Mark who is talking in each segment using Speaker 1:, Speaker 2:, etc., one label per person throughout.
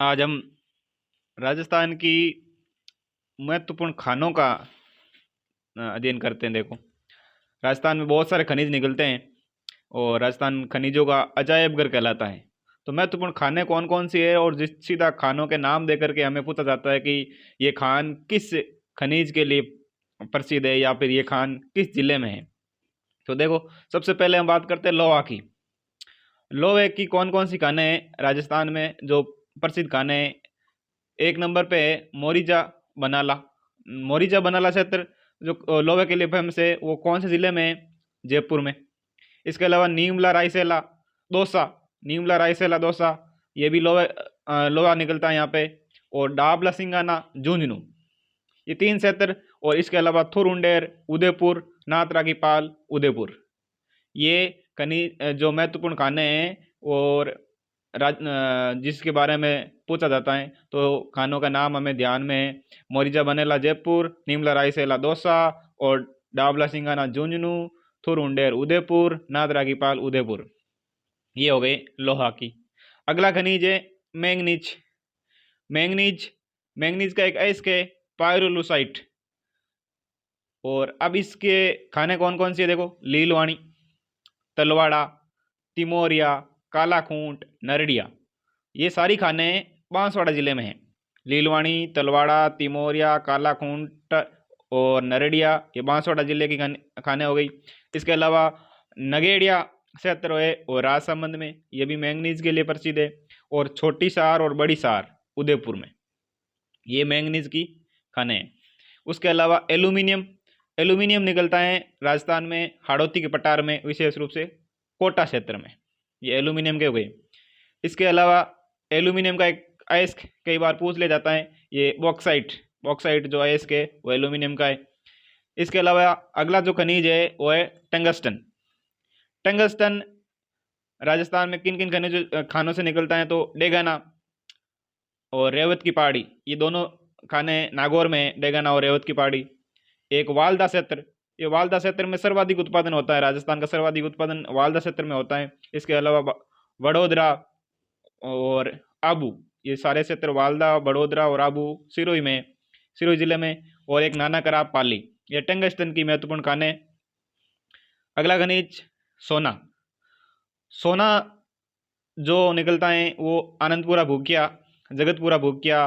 Speaker 1: आज हम राजस्थान की महत्वपूर्ण खानों का अध्ययन करते हैं। देखो, राजस्थान में बहुत सारे खनिज निकलते हैं और राजस्थान खनिजों का अजायब घर कहलाता है। तो महत्वपूर्ण खाने कौन कौन सी है, और जिस सीधा खानों के नाम दे करके हमें पूछा जाता है कि ये खान किस खनिज के लिए प्रसिद्ध है या फिर ये खान किस जिले में है। तो देखो, सबसे पहले हम बात करते हैं लोहा की। लोहे की कौन कौन सी खाने हैं राजस्थान में जो प्रसिद्ध खाने हैं। एक नंबर पे है मोरिजा बनाला। मोरिजा बनाला क्षेत्र जो लोहे के लिए फेमस है, वो कौन से जिले में है? जयपुर में। इसके अलावा नीमला रायसेला दोसा, नीमला रायसेला दोसा, ये भी लोहा निकलता है यहाँ पे। और डाबला सिंगाना झुंझुनू, ये तीन क्षेत्र। और इसके अलावा थुरुंडेर उदयपुर, नाथरा की पाल उदयपुर, ये खनिज जो महत्वपूर्ण खाने हैं और जिसके बारे में पूछा जाता है। तो खानों का नाम हमें ध्यान में है, मोरिजा बनेला जयपुर, निमला रायसेला दौसा और डाबला सिंगाना झुंझुनू, थुरुंडेर उदयपुर, नादरा की पाल उदयपुर। ये हो गए लोहा की। अगला खनिज है मैंगनीज। मैंगनीज मैंगनीज का एक अयस्क है पायरोलुसाइट। और अब इसके खाने कौन कौन से है? देखो, लीलवाणी, तलवाड़ा, तिमोरिया, कालाखूंट, नरडिया, ये सारी खाने बांसवाड़ा जिले में हैं। लीलवाणी, तलवाड़ा, तिमोरिया, कालाखूंट और नरडिया, ये बांसवाड़ा जिले की खाने हो गई। इसके अलावा नगेड़िया क्षेत्र है और राजसमंद में, ये भी मैंगनीज के लिए प्रसिद्ध है। और छोटी सार और बड़ी सार उदयपुर में, ये मैंगनीज की खाने हैं। उसके अलावा एल्यूमिनियम, एल्यूमिनियम निकलता है राजस्थान में हाड़ौती के पठार में, विशेष रूप से कोटा क्षेत्र में, ये एल्यूमिनियम के हो गए। इसके अलावा एल्यूमिनियम का एक अयस्क कई बार पूछ लिया जाता है, ये बॉक्साइट। बॉक्साइट जो अयस्क है वो एल्यूमिनियम का है। इसके अलावा अगला जो खनिज है वो है टंगस्टन। टंगस्टन राजस्थान में किन किन खनिज खानों से निकलता है? तो डेगाना और रेवत की पहाड़ी, ये दोनों खाने नागौर में है, डेगाना और रेवत की पहाड़ी। एक वालदा क्षेत्र, ये वालदा क्षेत्र में सर्वाधिक उत्पादन होता है, राजस्थान का सर्वाधिक उत्पादन वालदा क्षेत्र में होता है। इसके अलावा वडोदरा और आबू, ये सारे क्षेत्र वालदा, बड़ोदरा और आबू सिरोही में, सिरोही जिले में। और एक नाना कराब पाली, ये टंगस्टन की महत्वपूर्ण खाने। अगला खनिज सोना। सोना जो निकलता है वो आनंदपुरा भूकिया, जगतपुरा भूकिया,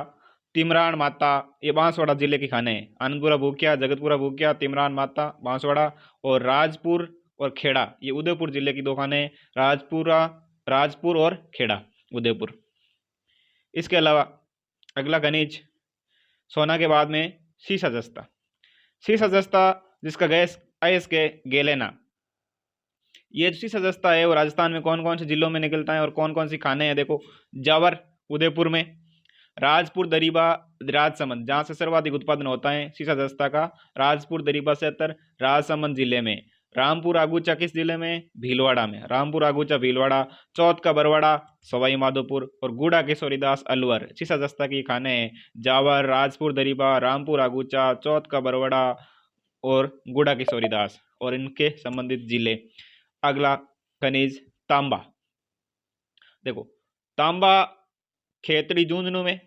Speaker 1: तिमरान माता, ये बांसवाड़ा जिले के खाने हैं। आनंदपुरा भूकिया, जगतपुरा भूकिया, तिमरान माता बांसवाड़ा, और राजपुर और खेड़ा, ये उदयपुर जिले की दो खाने हैं। राजपुर और खेड़ा उदयपुर। इसके अलावा अगला खनिज सोना के बाद में सीसा जस्ता। सीसा जस्ता जिसका गैस अयस्क है गेलेना, ये सीसा जस्ता है वो राजस्थान में कौन कौन से जिलों में निकलता है और कौन कौन सी खाने हैं? देखो, जावर उदयपुर में, राजपुर दरीबा राजसमंद, जहाँ से सर्वाधिक उत्पादन होता है सीसा जस्ता का, राजपुर दरीबा क्षेत्र राजसमंद जिले में। रामपुर आगूचा किस जिले में? भीलवाड़ा में। रामपुर आगूचा भीलवाड़ा। चौथ का बरवाड़ा सवाई माधोपुर और गुड़ा किशोरीदास अलवर, सीसा जस्ता की खाने हैं जावर, राजपुर दरीबा, रामपुर आगूचा, चौथ का बरवाड़ा और गुड़ा किशोरीदास और इनके संबंधित जिले। अगला खनिज तांबा। देखो, तांबा खेतड़ी झुंझुनू में,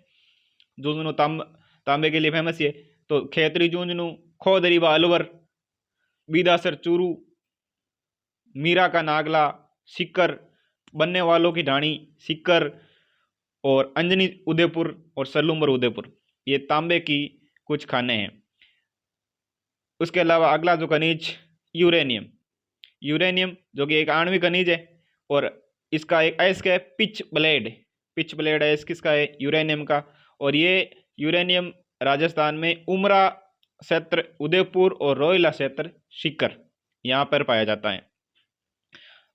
Speaker 1: झुंझुनू तांबे के लिए फेमस है। तो खेतड़ी झुंझुनू, खो दरीबा अलवर, बीदासर चूरू, मीरा का नागला, सिक्कर, बनने वालों की ढाणी सिक्कर और अंजनी उदयपुर और सलूम्बर उदयपुर, ये तांबे की कुछ खाने हैं। उसके अलावा अगला जो खनिज यूरेनियम। यूरेनियम जो कि एक आणविक खनिज है और इसका एक अयस्क है पिच ब्लेड। पिच ब्लेड अयस्क किसका है? यूरेनियम का। और ये यूरेनियम राजस्थान में उमरा क्षेत्र उदयपुर और रोहिला क्षेत्र सीकर, यहाँ पर पाया जाता है।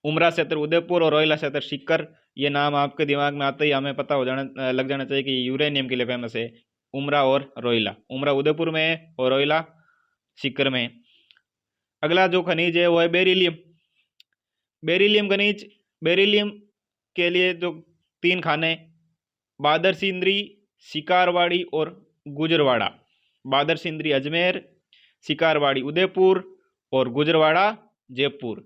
Speaker 1: उमरा क्षेत्र उदयपुर और रोहिला क्षेत्र सीकर, ये नाम आपके दिमाग में आते ही हमें पता हो जाना लग जाना चाहिए कि यूरेनियम के लिए फेमस है। उमरा और रोहिला, उमरा उदयपुर में है और रोहिला सीकर में है। अगला जो खनिज है वो है बेरिलियम। बेरिलियम खनिज, बेरिलियम के लिए जो तीन खाने बादर सिंदरी, शिकारवाड़ी और गुजरवाड़ा। बादर सिंदरी अजमेर, शिकारवाड़ी उदयपुर और गुजरवाड़ा जयपुर,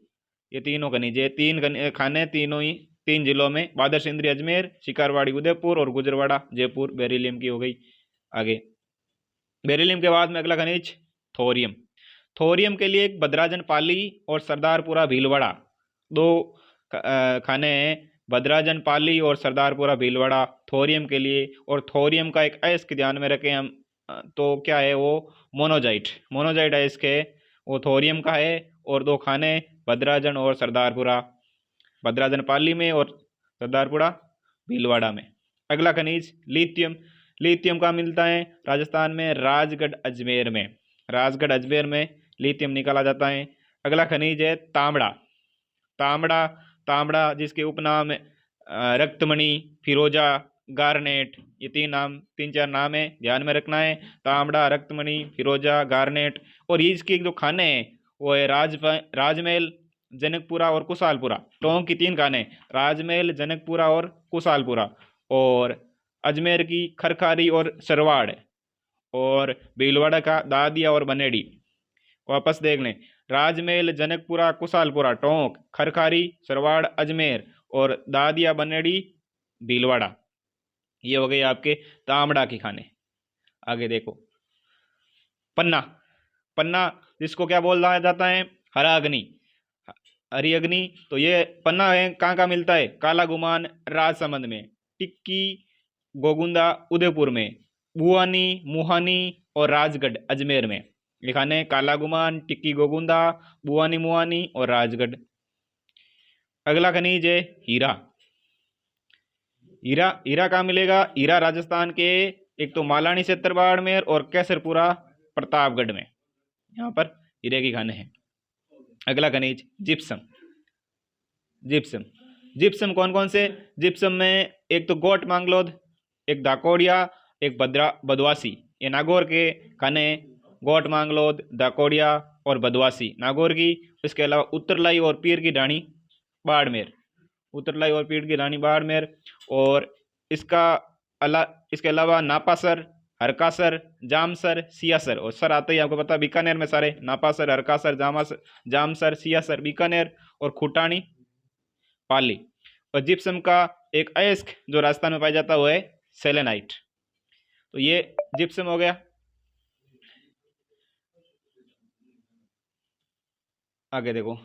Speaker 1: ये तीनों खनिज, ये तीन खाने तीनों ही 3 जिलों में, बादर सिंदरी अजमेर, शिकारवाड़ी उदयपुर और गुजरवाड़ा जयपुर। बेरिलियम की हो गई। आगे बेरिलियम के बाद में अगला खनिज थोरियम। थोरियम के लिए एक भद्राजन पाली और सरदारपुरा भीलवाड़ा, दो खाने हैं, भद्राजन पाली और सरदारपुरा भीलवाड़ा थोरियम के लिए। और थोरियम का एक अयस्क ध्यान में रखें हम, तो क्या है वो, मोनोजाइट। मोनोजाइट अयस्क है वो थोरियम का है। और 2 खाने भद्राजन और सरदारपुरा, भद्राजन पाली में और सरदारपुरा भीलवाड़ा में। अगला खनिज लिथियम। लिथियम कहाँ मिलता है? राजस्थान में राजगढ़ अजमेर में। राजगढ़ अजमेर में लिथियम निकाला जाता है। अगला खनिज है तांबड़ा। तांबड़ा तांबड़ा जिसके उपनाम रक्तमणि, फिरोजा, गार्नेट, ये 3-4 नाम है, ध्यान में रखना है। तांबड़ा, रक्तमणि, फिरोजा, गार्नेट। और इसके जो खाने हैं वो है राजमहल, जनकपुरा और कुशालपुरा। टोंक की 3 खाने, राजमहल, जनकपुरा और कुशालपुरा। और अजमेर की खरखारी और सरवाड़। और भीलवाड़ा का दादिया और बनेड़ी। वापस देख लें, राजमहल, जनकपुरा, कुशालपुरा, टोंक, खरखारी, सरवाड़, अजमेर और दादिया, बनेड़ी, भीलवाड़ा। ये हो गए आपके तांबड़ा के खाने। आगे देखो पन्ना। पन्ना जिसको क्या बोला जाता है? हरा अग्नि, हरी अग्नि। तो ये पन्ना है, कहाँ कहाँ मिलता है? काला गुमान राजसमंद में, टिक्की गोगुंदा उदयपुर में, बुआनी मुहानी और राजगढ़ अजमेर में। ये खाने काला गुमान, टिक्की गोगुंदा, बुआनी मुहानी और राजगढ़। अगला खनिज है हीरा। हीरा हीरा कहाँ मिलेगा? हीरा राजस्थान के एक तो मालानी क्षेत्र बाड़मेर और कैसरपुरा प्रतापगढ़ में, यहाँ पर हीरे की खाने हैं। अगला खनिज जिप्सम। जिप्सम जिप्सम कौन कौन से? जिप्सम में एक तो गोट मांगलोद, एक दाकोड़िया, एक बदवासी। ये नागौर के खाने, गोट मांगलोद, दाकोड़िया और बदवासी नागौर की। इसके अलावा उत्तरलाई और पीर की ढाणी बाड़मेर, उत्तरलाई और पीर की ढाणी बाड़मेर। और इसके अलावा नापासर, हरकासर, जामसर, सियासर। और सर आते ही आपको पता बीकानेर में सारे, नापासर, हरकासर, जामसर, सियासर बीकानेर और खुटानी पाली। और जिप्सम का एक अयस्क जो राजस्थान में पाया जाता है वो है सेलेनाइट। तो ये जिप्सम हो गया। आगे देखो,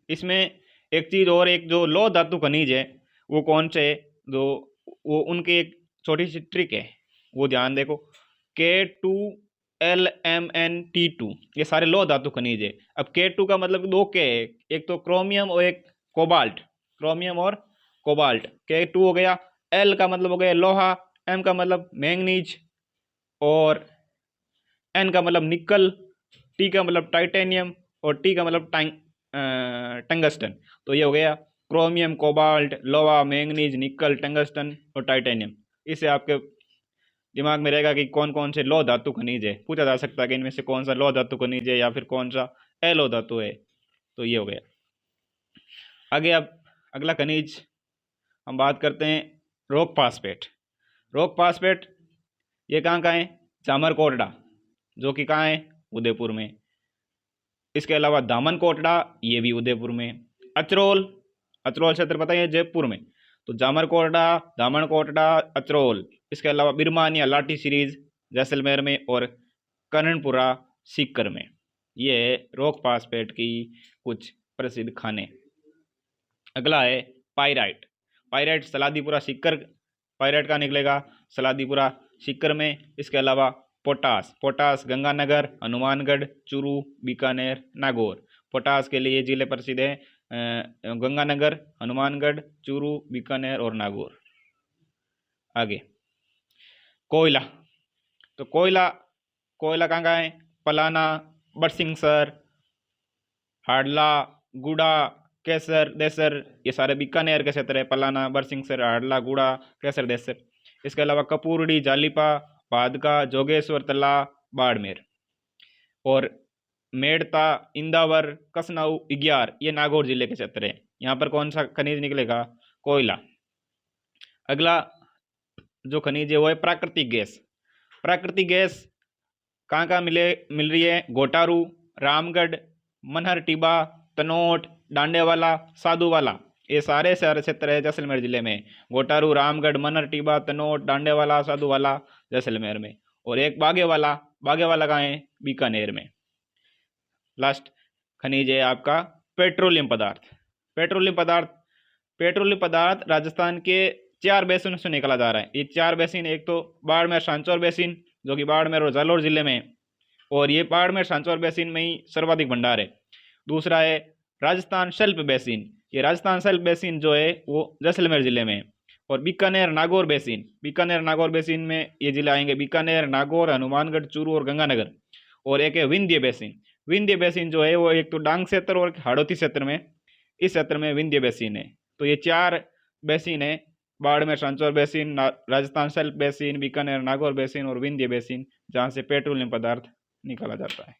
Speaker 1: इसमें एक चीज और, एक जो लौह धातु खनिज है वो कौन से, जो वो उनकी एक छोटी सी ट्रिक है, वो ध्यान देखो। K2LMNT2, ये सारे लौह धातु खनिज है। अब K2 का मतलब 2 K है, एक तो क्रोमियम और एक कोबाल्ट। क्रोमियम और कोबाल्ट K2 हो गया। L का मतलब हो गया लोहा, M का मतलब मैंगनीज और N का मतलब निकल, T का मतलब टाइटेनियम और T का मतलब टंगस्टन। तो ये हो गया क्रोमियम, कोबाल्ट, लोहा, मैंगनीज, निकल, टंगस्टन और टाइटेनियम। इससे आपके दिमाग में रहेगा कि कौन कौन से लौह धातु खनिज है। पूछा जा सकता है कि इनमें से कौन सा लौह धातु खनिज है या फिर कौन सा अलोह धातु है। तो ये हो गया। आगे अब अगला खनिज हम बात करते हैं रॉक फास्फेट। रॉक फास्फेट ये कहाँ का है? जामरकोटड़ा, जो कि कहाँ है? उदयपुर में। इसके अलावा दामन कोटड़ा, ये भी उदयपुर में। अचरोल, अचरोल क्षेत्र पता है जयपुर में। तो जामरकोटड़ा, दामन कोटड़ा, अचरोल। इसके अलावा बिरमानिया लाठी सीरीज जैसलमेर में और कर्णपुरा सीकर में। ये है रॉक फास्फेट की कुछ प्रसिद्ध खाने। अगला है pyrite. Pyrite Saladipura Sikar, pyrite का निकलेगा सलादीपुरा सीकर में। इसके अलावा potash, potash Ganganagar, Hanumangarh, Churu, Bikaner, Nagaur. Potash के लिए जिले प्रसिद्ध है गंगानगर, हनुमानगढ़, चूरू, बीकानेर और नागौर। आगे कोयला। तो कोयला, कोयला कहाँ का है? पलाना, बरसिंगसर, हाडला, गुड़ा, कैसर, देसर। ये सारे बीकानेर के क्षेत्र है। पलाना, बरसिंगसर, हाडला, गुड़ा, कैसर, देसर। इसके अलावा कपूरड़ी, जालिपा, भादका, जोगेश्वर तला, बाड़मेर। और मेड़ता, इंदावर, कसनाऊ, इग्यार, ये नागौर जिले के क्षेत्र है। यहाँ पर कौन सा खनिज निकलेगा? कोयला। अगला जो खनिज है वो है प्राकृतिक गैस। प्राकृतिक गैस कहाँ कहाँ मिल रही है? घोटारू, रामगढ़, मनहर टिबा, तनोट, डांडेवाला, साधुवाला। ये सारे सारे क्षेत्र है जैसलमेर जिले में। गोटारू, रामगढ़, मनर, टीबा, तनोट, डांडेवाला, साधुवाला जैसलमेर में। और एक बागेवाला, बागेवाला कहाँ है? बीकानेर में। लास्ट खनिज है आपका पेट्रोलियम पदार्थ। पेट्रोलियम पदार्थ, पेट्रोलियम पदार्थ राजस्थान के 4 बेसिन से निकला जा रहा है। ये 4 बेसिन, एक तो बाड़मेर सांचौर बेसिन जो कि बाड़मेर और जालौर जिले में, और ये बाड़मेर सांचौर बेसिन में ही सर्वाधिक भंडार है। दूसरा है राजस्थान शेल्फ बेसिन, ये राजस्थान शेल्फ बेसिन जो है वो जैसलमेर जिले में। और बीकानेर नागौर बेसिन, बीकानेर नागौर बेसिन में ये जिले आएंगे बीकानेर, नागौर, हनुमानगढ़, चूरू और गंगानगर। और एक है विंध्य बेसिन, विंध्य बेसिन जो है वो एक तो डांग क्षेत्र और हाड़ौती क्षेत्र में, इस क्षेत्र में विंध्य बेसिन है। तो ये 4 बेसिन है, Barmer Sanchore basin, Rajasthan shelf basin, Bikaner Nagaur basin और विंध्य बेसिन, जहाँ से पेट्रोलियम पदार्थ निकाला जाता है।